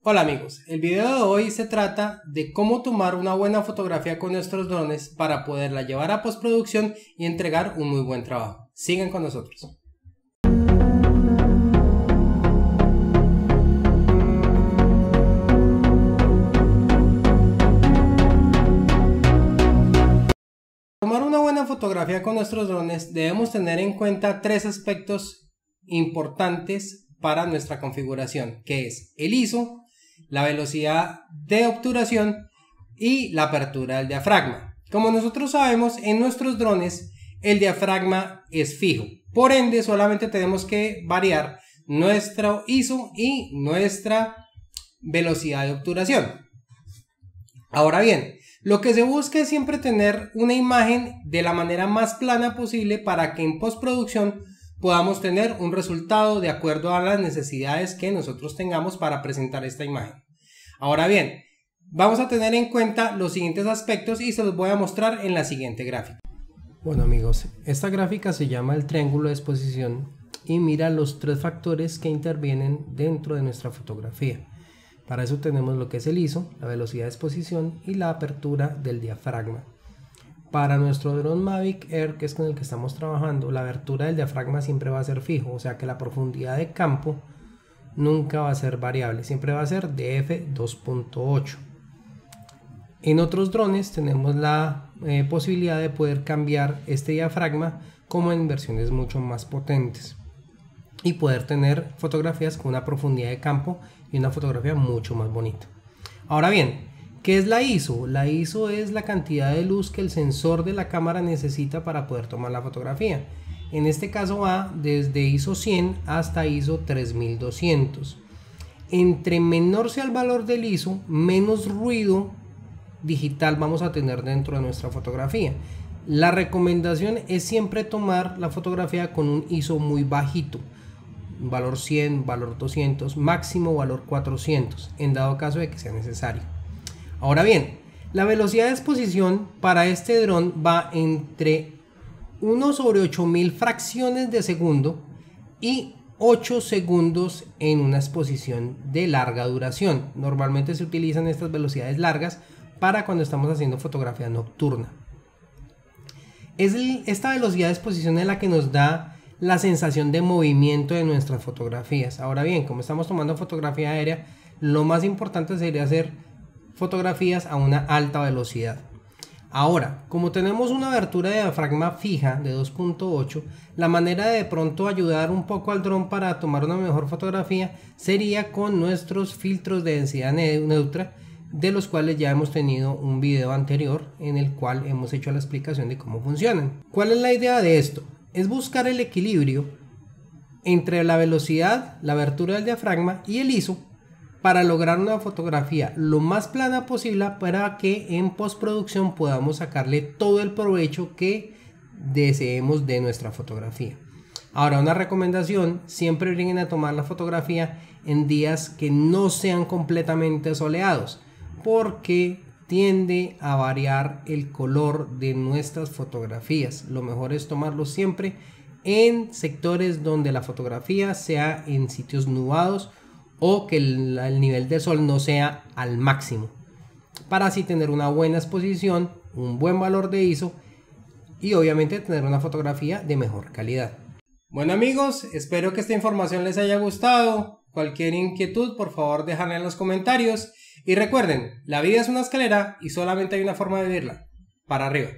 Hola amigos, el video de hoy se trata de cómo tomar una buena fotografía con nuestros drones para poderla llevar a postproducción y entregar un muy buen trabajo. Sigan con nosotros. Para tomar una buena fotografía con nuestros drones debemos tener en cuenta tres aspectos importantes para nuestra configuración, que es el ISO, la velocidad de obturación y la apertura del diafragma. Como nosotros sabemos, en nuestros drones el diafragma es fijo, por ende solamente tenemos que variar nuestro ISO y nuestra velocidad de obturación. Ahora bien, lo que se busca es siempre tener una imagen de la manera más plana posible para que en postproducción podamos tener un resultado de acuerdo a las necesidades que nosotros tengamos para presentar esta imagen. Ahora bien, vamos a tener en cuenta los siguientes aspectos y se los voy a mostrar en la siguiente gráfica. Bueno amigos, esta gráfica se llama el triángulo de exposición y mira los tres factores que intervienen dentro de nuestra fotografía. Para eso tenemos lo que es el ISO, la velocidad de exposición y la apertura del diafragma. Para nuestro dron Mavic Air, que es con el que estamos trabajando, la abertura del diafragma siempre va a ser fijo, o sea que la profundidad de campo nunca va a ser variable, siempre va a ser de f2.8. En otros drones tenemos la posibilidad de poder cambiar este diafragma como en versiones mucho más potentes y poder tener fotografías con una profundidad de campo y una fotografía mucho más bonita. Ahora bien, ¿qué es la ISO? La ISO es la cantidad de luz que el sensor de la cámara necesita para poder tomar la fotografía. En este caso va desde ISO 100 hasta ISO 3200. Entre menor sea el valor del ISO, menos ruido digital vamos a tener dentro de nuestra fotografía. La recomendación es siempre tomar la fotografía con un ISO muy bajito, valor 100, valor 200, máximo valor 400, en dado caso de que sea necesario. Ahora bien, la velocidad de exposición para este dron va entre 1 sobre 8000 fracciones de segundo y 8 segundos en una exposición de larga duración. Normalmente se utilizan estas velocidades largas para cuando estamos haciendo fotografía nocturna. Esta velocidad de exposición es la que nos da la sensación de movimiento de nuestras fotografías. Ahora bien, como estamos tomando fotografía aérea, lo más importante sería hacer fotografías a una alta velocidad. Ahora, como tenemos una abertura de diafragma fija de 2.8, la manera de pronto ayudar un poco al dron para tomar una mejor fotografía sería con nuestros filtros de densidad neutra, de los cuales ya hemos tenido un video anterior en el cual hemos hecho la explicación de cómo funcionan. ¿Cuál es la idea de esto? Es buscar el equilibrio entre la velocidad, la abertura del diafragma y el ISO para lograr una fotografía lo más plana posible para que en postproducción podamos sacarle todo el provecho que deseemos de nuestra fotografía. Ahora, una recomendación: siempre vengan a tomar la fotografía en días que no sean completamente soleados, porque tiende a variar el color de nuestras fotografías. Lo mejor es tomarlo siempre en sectores donde la fotografía sea en sitios nubados o que el nivel de sol no sea al máximo, para así tener una buena exposición, un buen valor de ISO y obviamente tener una fotografía de mejor calidad. Bueno amigos, espero que esta información les haya gustado. Cualquier inquietud, por favor déjenla en los comentarios y recuerden, la vida es una escalera y solamente hay una forma de vivirla: para arriba.